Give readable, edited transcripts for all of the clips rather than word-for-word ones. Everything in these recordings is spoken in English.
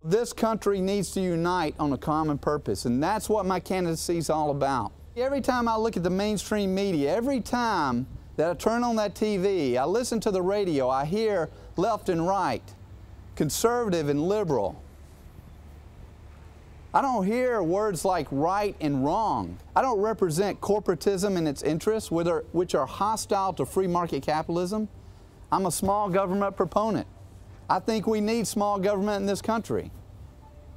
This country needs to unite on a common purpose, and that's what my candidacy is all about. Every time I look at the mainstream media, every time that I turn on that TV, I listen to the radio, I hear left and right, conservative and liberal. I don't hear words like right and wrong. I don't represent corporatism and its interests, which are hostile to free market capitalism. I'm a small government proponent. I think we need small government in this country.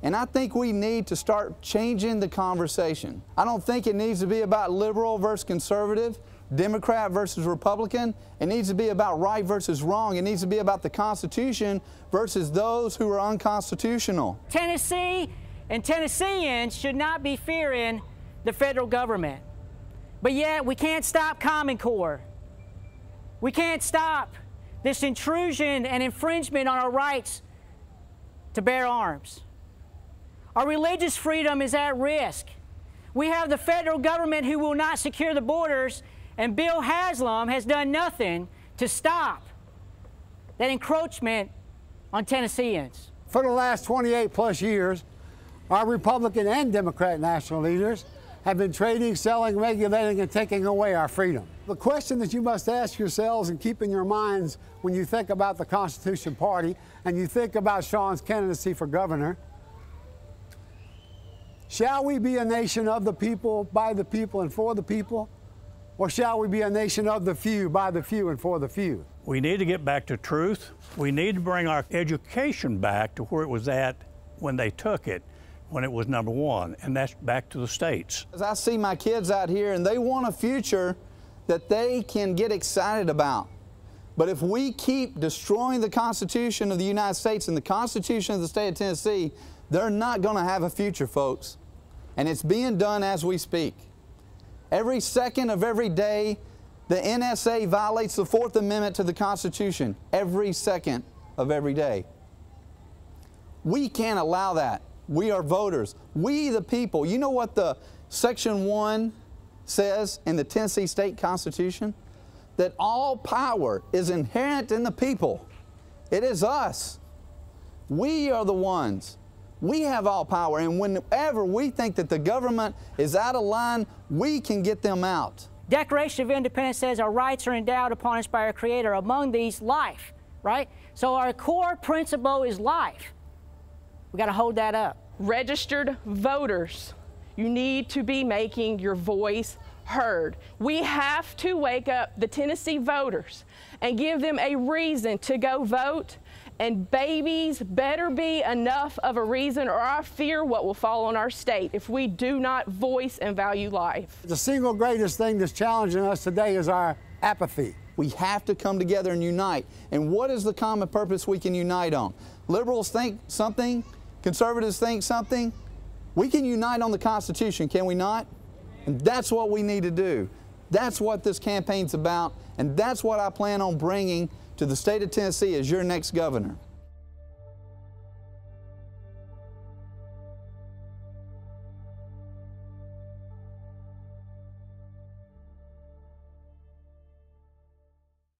And I think we need to start changing the conversation. I don't think it needs to be about liberal versus conservative, Democrat versus Republican. It needs to be about right versus wrong. It needs to be about the Constitution versus those who are unconstitutional. Tennessee and Tennesseans should not be fearing the federal government. But yet we can't stop Common Core. We can't stop this intrusion and infringement on our rights to bear arms. Our religious freedom is at risk. We have the federal government who will not secure the borders, and Bill Haslam has done nothing to stop that encroachment on Tennesseans. For the last 28 plus years, our Republican and Democrat national leaders have been trading, selling, regulating, and taking away our freedom. The question that you must ask yourselves and keep in your minds when you think about the Constitution Party and you think about Shaun's candidacy for governor: shall we be a nation of the people, by the people, and for the people? Or shall we be a nation of the few, by the few, and for the few? We need to get back to truth. We need to bring our education back to where it was at when they took it, when it was number one, and that's back to the states. As I see my kids out here, and they want a future that they can get excited about. But if we keep destroying the Constitution of the United States and the Constitution of the state of Tennessee, they're not going to have a future, folks. And it's being done as we speak. Every second of every day, the NSA violates the Fourth Amendment to the Constitution. Every second of every day. We can't allow that. We are voters. We the people. You know what the Section 1 says in the Tennessee State Constitution? That all power is inherent in the people. It is us. We are the ones. We have all power, and whenever we think that the government is out of line, we can get them out. Declaration of Independence says our rights are endowed upon us by our Creator. Among these, life, right? So our core principle is life. We got to hold that up. Registered voters, you need to be making your voice heard. We have to wake up the Tennessee voters and give them a reason to go vote. And babies better be enough of a reason, or I fear what will fall on our state if we do not voice and value life. The single greatest thing that's challenging us today is our apathy. We have to come together and unite. And what is the common purpose we can unite on? Liberals think something, conservatives think something. We can unite on the Constitution, can we not? And that's what we need to do. That's what this campaign's about, and that's what I plan on bringing to the state of Tennessee as your next governor.